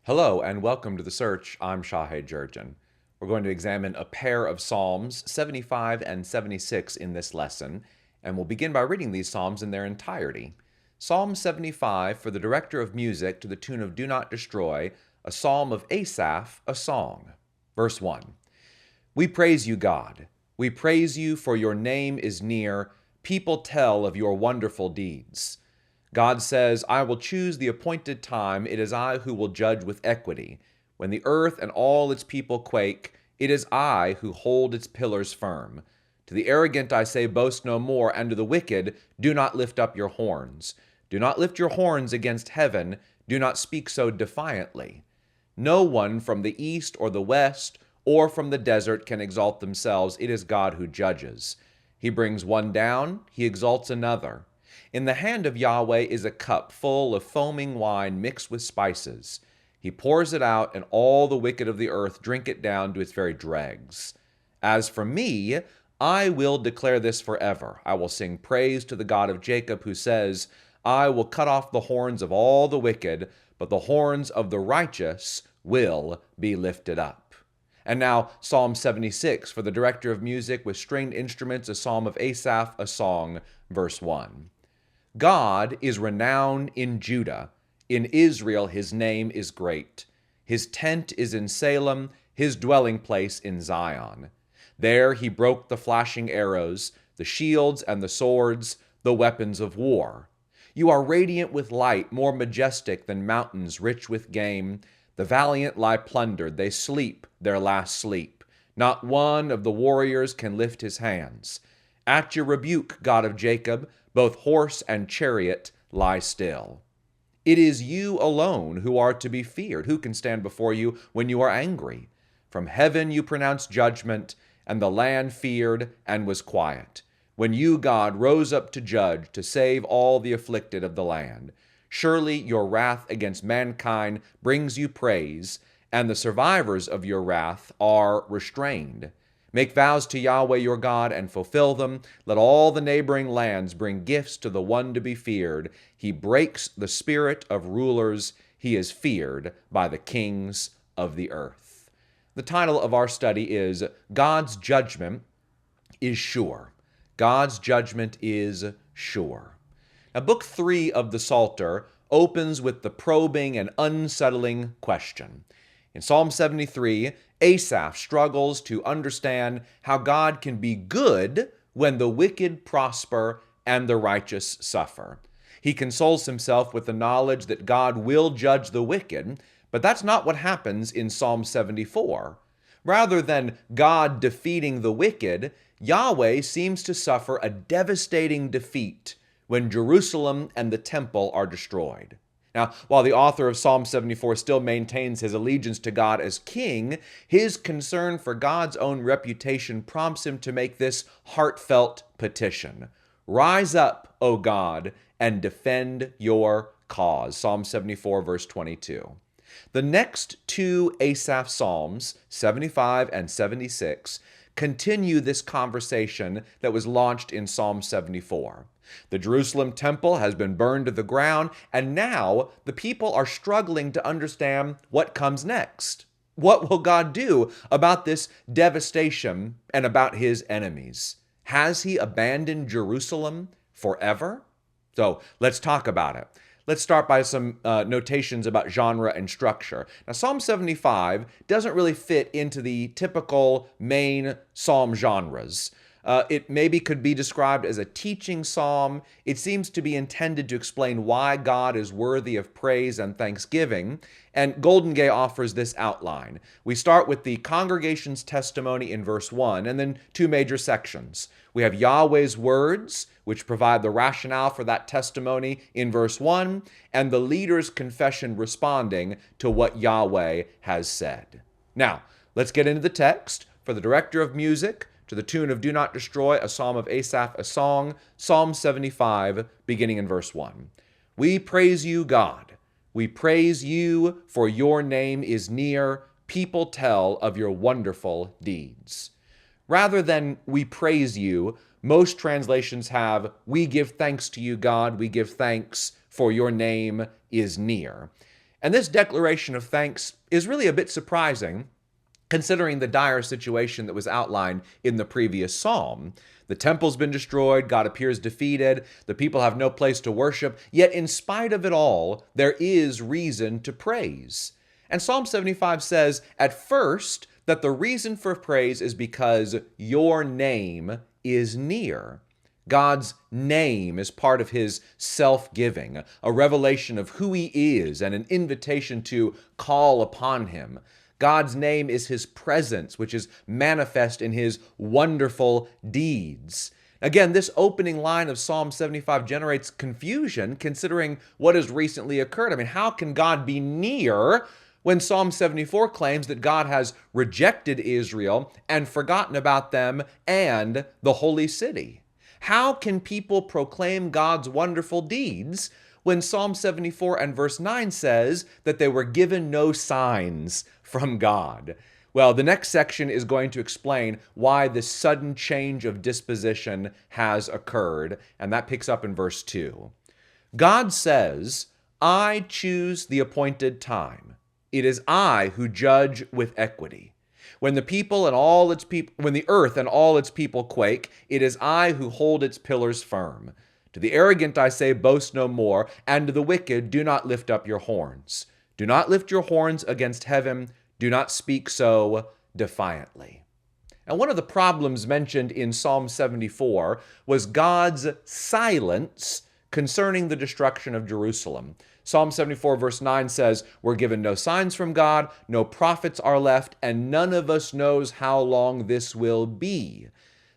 Hello and welcome to The Search. I'm Shahid Jurgen. We're going to examine a pair of Psalms, 75 and 76, in this lesson, and we'll begin by reading these Psalms in their entirety. Psalm 75, for the director of music, to the tune of Do Not Destroy, a psalm of Asaph, a song. Verse 1. We praise you, God. We praise you, for your name is near. People tell of your wonderful deeds. God says, I will choose the appointed time. It is I who will judge with equity. When the earth and all its people quake, it is I who hold its pillars firm. To the arrogant I say, boast no more, and to the wicked, do not lift up your horns. Do not lift your horns against heaven. Do not speak so defiantly. No one from the east or the west or from the desert can exalt themselves. It is God who judges. He brings one down, he exalts another. In the hand of Yahweh is a cup full of foaming wine mixed with spices. He pours it out, and all the wicked of the earth drink it down to its very dregs. As for me, I will declare this forever. I will sing praise to the God of Jacob, who says, I will cut off the horns of all the wicked, but the horns of the righteous will be lifted up. And now Psalm 76, for the director of music with stringed instruments, a psalm of Asaph, a song, verse 1. God is renowned in Judah. In Israel his name is great. His tent is in Salem, his dwelling place in Zion. There he broke the flashing arrows, the shields and the swords, the weapons of war. You are radiant with light, more majestic than mountains rich with game. The valiant lie plundered, they sleep their last sleep. Not one of the warriors can lift his hands. At your rebuke, God of Jacob, both horse and chariot lie still. It is you alone who are to be feared. Who can stand before you when you are angry? From heaven you pronounced judgment, and the land feared and was quiet. When you, God, rose up to judge, to save all the afflicted of the land. Surely your wrath against mankind brings you praise, and the survivors of your wrath are restrained. Make vows to Yahweh your God and fulfill them. Let all the neighboring lands bring gifts to the one to be feared. He breaks the spirit of rulers. He is feared by the kings of the earth. The title of our study is God's Judgment is Sure. God's judgment is sure. Now, Book 3 of the Psalter opens with the probing and unsettling question. In Psalm 73, Asaph struggles to understand how God can be good when the wicked prosper and the righteous suffer. He consoles himself with the knowledge that God will judge the wicked, but that's not what happens in Psalm 74. Rather than God defeating the wicked, Yahweh seems to suffer a devastating defeat when Jerusalem and the temple are destroyed. Now, while the author of Psalm 74 still maintains his allegiance to God as king, his concern for God's own reputation prompts him to make this heartfelt petition. Rise up, O God, and defend your cause. Psalm 74, verse 22. The next two Asaph Psalms, 75 and 76, continue this conversation that was launched in Psalm 74. The Jerusalem temple has been burned to the ground, and now the people are struggling to understand what comes next. What will God do about this devastation and about his enemies? Has he abandoned Jerusalem forever? So let's talk about it. Let's start by some notations about genre and structure. Now, Psalm 75 doesn't really fit into the typical main psalm genres. It maybe could be described as a teaching psalm. It seems to be intended to explain why God is worthy of praise and thanksgiving. And Golden Gay offers this outline. We start with the congregation's testimony in verse 1, and then two major sections. We have Yahweh's words, which provide the rationale for that testimony in verse 1, and the leader's confession responding to what Yahweh has said. Now, let's get into the text. For the director of music, to the tune of Do Not Destroy, a psalm of Asaph, a song, Psalm 75, beginning in verse 1. We praise you, God. We praise you, for your name is near. People tell of your wonderful deeds. Rather than we praise you, most translations have, we give thanks to you, God. We give thanks, for your name is near. And this declaration of thanks is really a bit surprising, considering the dire situation that was outlined in the previous psalm. The temple's been destroyed, God appears defeated, the people have no place to worship, yet in spite of it all, there is reason to praise. And Psalm 75 says, at first, that the reason for praise is because your name is near. God's name is part of his self-giving, a revelation of who he is and an invitation to call upon him. God's name is his presence, which is manifest in his wonderful deeds. Again, this opening line of Psalm 75 generates confusion considering what has recently occurred. I mean, how can God be near when Psalm 74 claims that God has rejected Israel and forgotten about them and the holy city? How can people proclaim God's wonderful deeds when Psalm 74 and verse 9 says that they were given no signs from God? Well, the next section is going to explain why this sudden change of disposition has occurred, and that picks up in verse 2. God says, I choose the appointed time. It is I who judge with equity. When the earth and all its people quake, it is I who hold its pillars firm. To the arrogant I say, boast no more, and to the wicked, do not lift up your horns. Do not lift your horns against heaven. Do not speak so defiantly. And one of the problems mentioned in Psalm 74 was God's silence concerning the destruction of Jerusalem. Psalm 74 verse 9 says, we're given no signs from God, no prophets are left, and none of us knows how long this will be.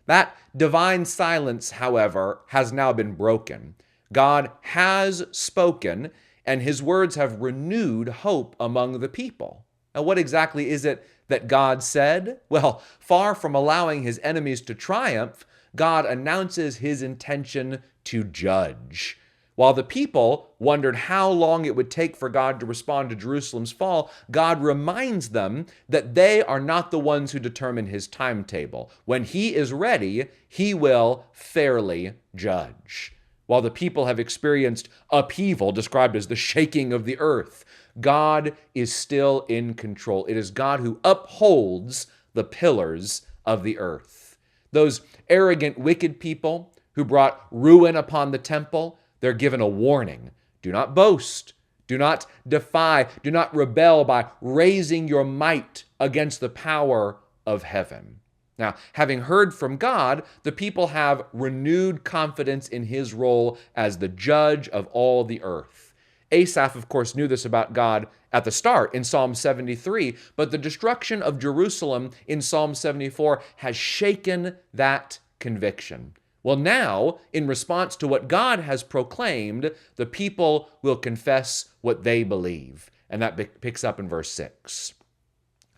That divine silence, however, has now been broken. God has spoken, and his words have renewed hope among the people. Now, what exactly is it that God said? Well, far from allowing his enemies to triumph, God announces his intention to judge. While the people wondered how long it would take for God to respond to Jerusalem's fall, God reminds them that they are not the ones who determine his timetable. When he is ready, he will fairly judge. While the people have experienced upheaval, described as the shaking of the earth, God is still in control. It is God who upholds the pillars of the earth. Those arrogant, wicked people who brought ruin upon the temple, they're given a warning. Do not boast. Do not defy. Do not rebel by raising your might against the power of heaven. Now, having heard from God, the people have renewed confidence in his role as the judge of all the earth. Asaph, of course, knew this about God at the start in Psalm 73, but the destruction of Jerusalem in Psalm 74 has shaken that conviction. Well, now, in response to what God has proclaimed, the people will confess what they believe. And that picks up in verse 6.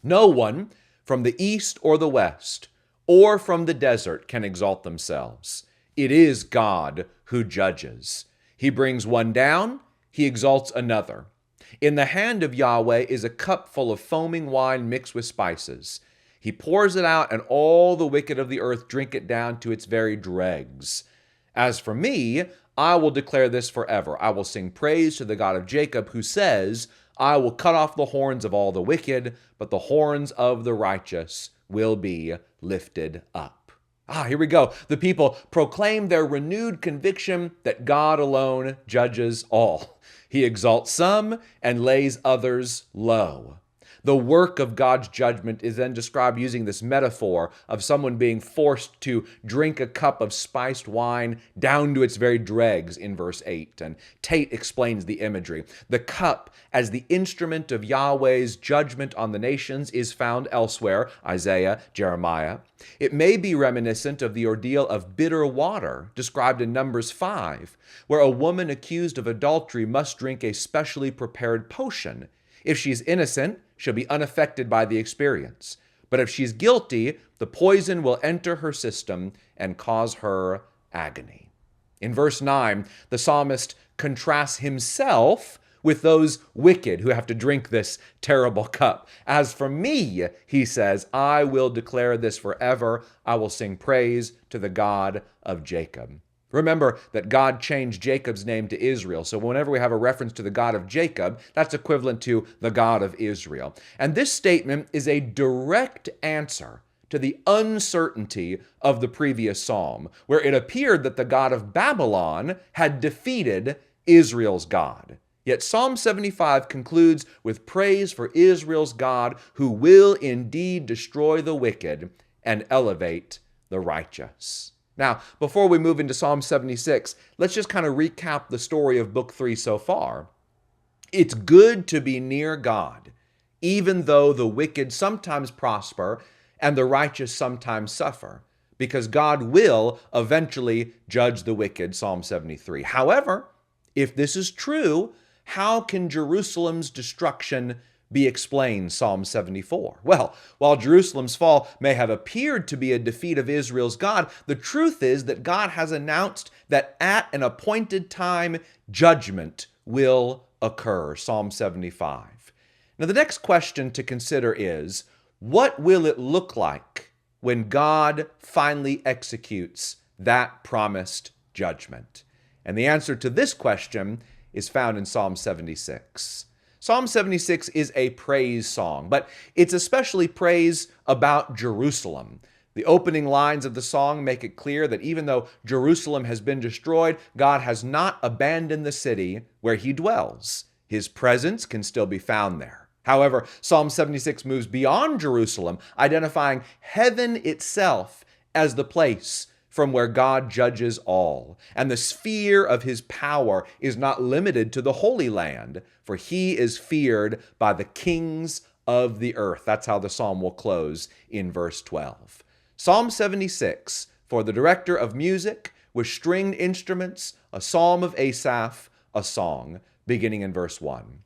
No one from the east or the west or from the desert can exalt themselves. It is God who judges. He brings one down, he exalts another. In the hand of Yahweh is a cup full of foaming wine mixed with spices. He pours it out, and all the wicked of the earth drink it down to its very dregs. As for me, I will declare this forever. I will sing praise to the God of Jacob, who says, I will cut off the horns of all the wicked, but the horns of the righteous will be lifted up. Here we go. The people proclaim their renewed conviction that God alone judges all. He exalts some and lays others low. The work of God's judgment is then described using this metaphor of someone being forced to drink a cup of spiced wine down to its very dregs in verse 8. And Tate explains the imagery. The cup, as the instrument of Yahweh's judgment on the nations, is found elsewhere, Isaiah, Jeremiah. It may be reminiscent of the ordeal of bitter water described in Numbers 5, where a woman accused of adultery must drink a specially prepared potion. If she's innocent, she'll be unaffected by the experience. But if she's guilty, the poison will enter her system and cause her agony. In verse 9, the psalmist contrasts himself with those wicked who have to drink this terrible cup. As for me, he says, I will declare this forever. I will sing praise to the God of Jacob. Remember that God changed Jacob's name to Israel. So whenever we have a reference to the God of Jacob, that's equivalent to the God of Israel. And this statement is a direct answer to the uncertainty of the previous psalm, where it appeared that the God of Babylon had defeated Israel's God. Yet Psalm 75 concludes with praise for Israel's God, who will indeed destroy the wicked and elevate the righteous. Now, before we move into Psalm 76, let's just kind of recap the story of Book 3 so far. It's good to be near God, even though the wicked sometimes prosper and the righteous sometimes suffer, because God will eventually judge the wicked, Psalm 73. However, if this is true, how can Jerusalem's destruction be explained, Psalm 74? Well, while Jerusalem's fall may have appeared to be a defeat of Israel's God, the truth is that God has announced that at an appointed time, judgment will occur, Psalm 75. Now, the next question to consider is, what will it look like when God finally executes that promised judgment? And the answer to this question is found in Psalm 76. Psalm 76 is a praise song, but it's especially praise about Jerusalem. The opening lines of the song make it clear that even though Jerusalem has been destroyed, God has not abandoned the city where he dwells. His presence can still be found there. However, Psalm 76 moves beyond Jerusalem, identifying heaven itself as the place from where God judges all. And the sphere of his power is not limited to the Holy Land, for he is feared by the kings of the earth. That's how the psalm will close in verse 12. Psalm 76, for the director of music, with stringed instruments, a psalm of Asaph, a song, beginning in verse 1.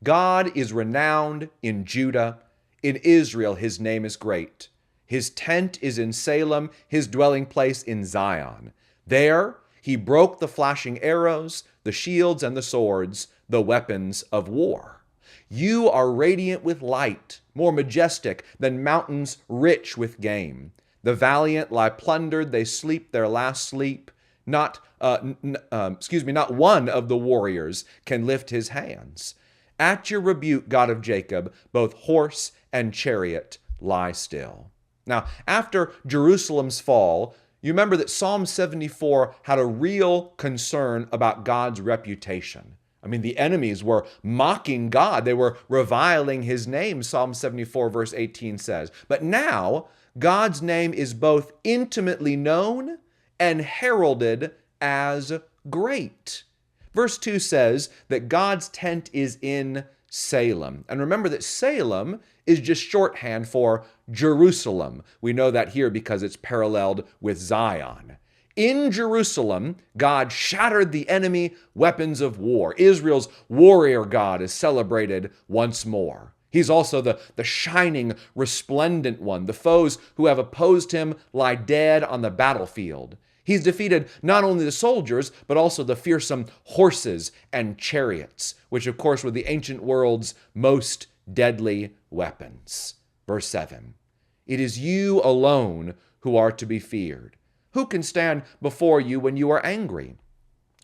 God is renowned in Judah. In Israel his name is great. His tent is in Salem, his dwelling place in Zion. There he broke the flashing arrows, the shields and the swords, the weapons of war. You are radiant with light, more majestic than mountains rich with game. The valiant lie plundered, they sleep their last sleep. Not one of the warriors can lift his hands. At your rebuke, God of Jacob, both horse and chariot lie still. Now, after Jerusalem's fall, you remember that Psalm 74 had a real concern about God's reputation. I mean, the enemies were mocking God. They were reviling his name, Psalm 74 verse 18 says. But now, God's name is both intimately known and heralded as great. Verse 2 says that God's tent is in Salem. And remember that Salem is just shorthand for Jerusalem. We know that here because it's paralleled with Zion. In Jerusalem, God shattered the enemy weapons of war. Israel's warrior God is celebrated once more. He's also the shining, resplendent one. The foes who have opposed him lie dead on the battlefield. He's defeated not only the soldiers, but also the fearsome horses and chariots, which of course were the ancient world's most deadly weapons. Verse 7, it is you alone who are to be feared. Who can stand before you when you are angry?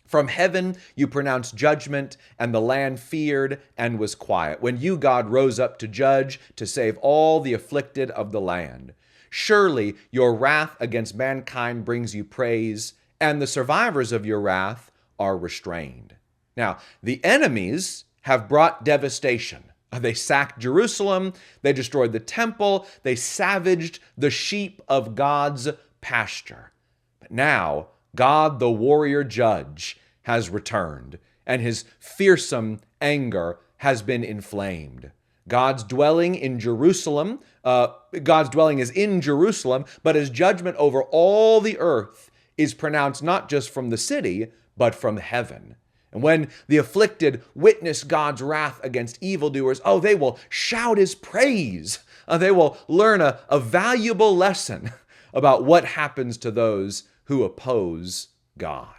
From heaven you pronounced judgment, and the land feared and was quiet. When you, God, rose up to judge, to save all the afflicted of the land. Surely your wrath against mankind brings you praise, and the survivors of your wrath are restrained. Now, the enemies have brought devastation. They sacked Jerusalem, they destroyed the temple, they savaged the sheep of God's pasture. But now, God, the warrior judge, has returned, and his fearsome anger has been inflamed. God's dwelling in Jerusalem, God's dwelling is in Jerusalem, but his judgment over all the earth is pronounced not just from the city, but from heaven. And when the afflicted witness God's wrath against evildoers, they will shout his praise. They will learn a valuable lesson about what happens to those who oppose God.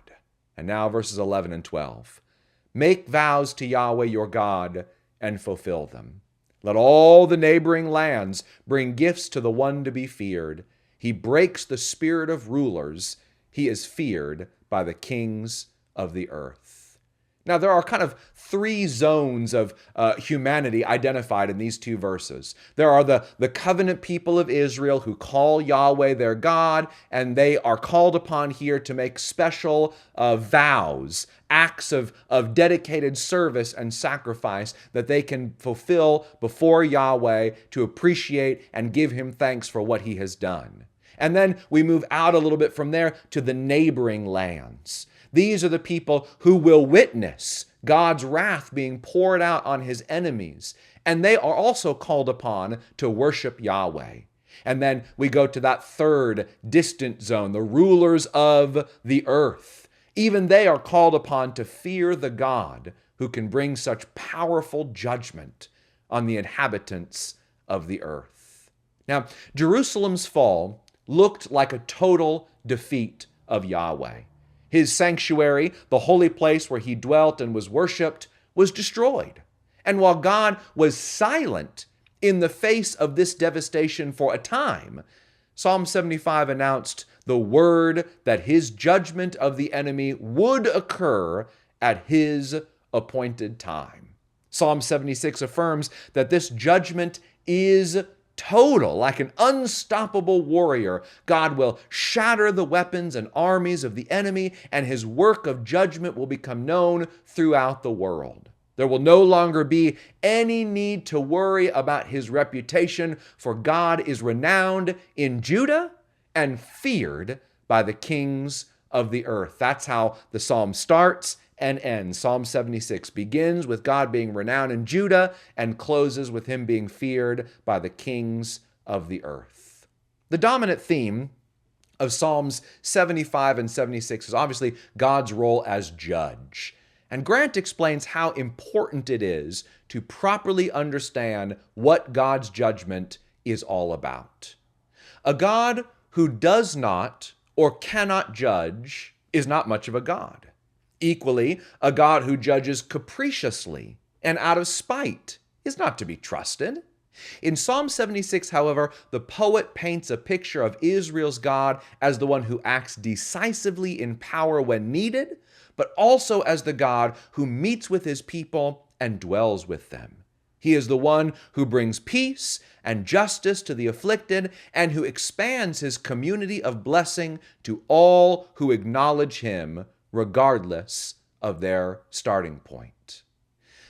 And now verses 11 and 12. Make vows to Yahweh your God and fulfill them. Let all the neighboring lands bring gifts to the one to be feared. He breaks the spirit of rulers. He is feared by the kings of the earth. Now, there are kind of three zones of humanity identified in these two verses. There are the covenant people of Israel who call Yahweh their God, and they are called upon here to make special vows, acts of dedicated service and sacrifice that they can fulfill before Yahweh to appreciate and give him thanks for what he has done. And then we move out a little bit from there to the neighboring lands. These are the people who will witness God's wrath being poured out on his enemies. And they are also called upon to worship Yahweh. And then we go to that third distant zone, the rulers of the earth. Even they are called upon to fear the God who can bring such powerful judgment on the inhabitants of the earth. Now, Jerusalem's fall looked like a total defeat of Yahweh. His sanctuary, the holy place where he dwelt and was worshiped, was destroyed. And while God was silent in the face of this devastation for a time, Psalm 75 announced the word that his judgment of the enemy would occur at his appointed time. Psalm 76 affirms that this judgment is total. Like an unstoppable warrior, God will shatter the weapons and armies of the enemy, and his work of judgment will become known throughout the world. There will no longer be any need to worry about his reputation, for God is renowned in Judah and feared by the kings of the earth. That's how the psalm starts and ends. Psalm 76 begins with God being renowned in Judah and closes with him being feared by the kings of the earth. The dominant theme of Psalms 75 and 76 is obviously God's role as judge. And Grant explains how important it is to properly understand what God's judgment is all about. A God who does not or cannot judge is not much of a God. Equally, a God who judges capriciously and out of spite is not to be trusted. In Psalm 76, however, the poet paints a picture of Israel's God as the one who acts decisively in power when needed, but also as the God who meets with his people and dwells with them. He is the one who brings peace and justice to the afflicted and who expands his community of blessing to all who acknowledge him, regardless of their starting point.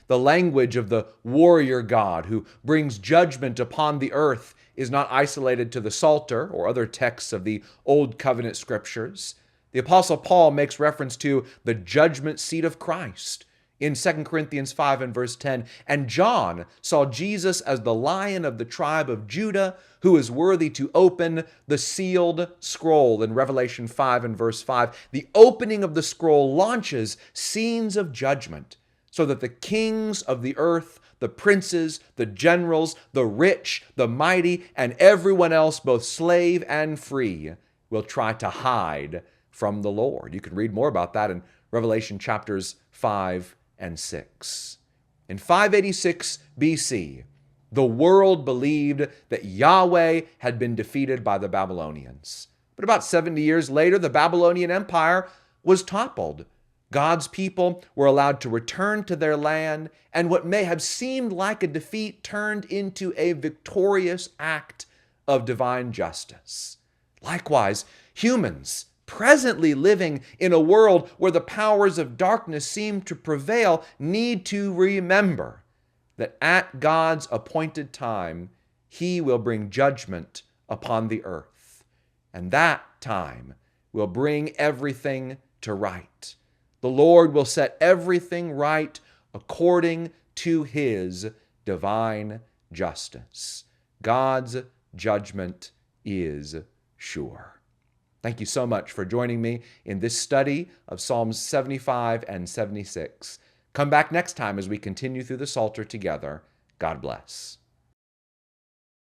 The language of the warrior God who brings judgment upon the earth is not isolated to the Psalter or other texts of the Old Covenant scriptures. The Apostle Paul makes reference to the judgment seat of Christ in 2 Corinthians 5 and verse 10. And John saw Jesus as the Lion of the tribe of Judah, who is worthy to open the sealed scroll in Revelation 5 and verse 5. The opening of the scroll launches scenes of judgment so that the kings of the earth, the princes, the generals, the rich, the mighty, and everyone else, both slave and free, will try to hide from the Lord. You can read more about that in Revelation chapters 5 and 6. In 586 BC, the world believed that Yahweh had been defeated by the Babylonians. But about 70 years later, the Babylonian Empire was toppled. God's people were allowed to return to their land, and what may have seemed like a defeat turned into a victorious act of divine justice. Likewise, humans presently living in a world where the powers of darkness seem to prevail need to remember that at God's appointed time, he will bring judgment upon the earth. And that time will bring everything to right. The Lord will set everything right according to his divine justice. God's judgment is sure. Thank you so much for joining me in this study of Psalms 75 and 76. Come back next time as we continue through the Psalter together. God bless.